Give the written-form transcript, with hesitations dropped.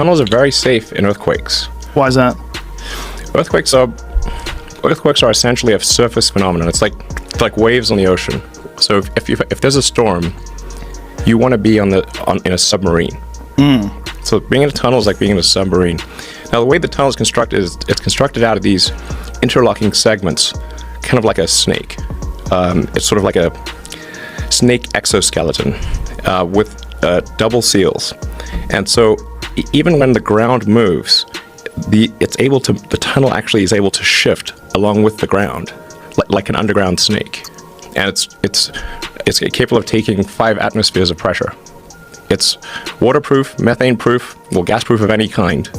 tunnels are very safe in earthquakes. Why is that? Earthquakes are essentially a surface phenomenon. It's like waves on the ocean. So if there's a storm, you want to be in a submarine. So being in a tunnel is like being in a submarine. Now the way the tunnel is constructed is it's constructed out of these interlocking segments, kind of like a snake. It's sort of like a snake exoskeleton with double seals. And so even when the ground moves, the tunnel actually is able to shift along with the ground, like an underground snake. And it's capable of taking 5 atmospheres of pressure. It's waterproof, methane-proof, well, gas-proof of any kind.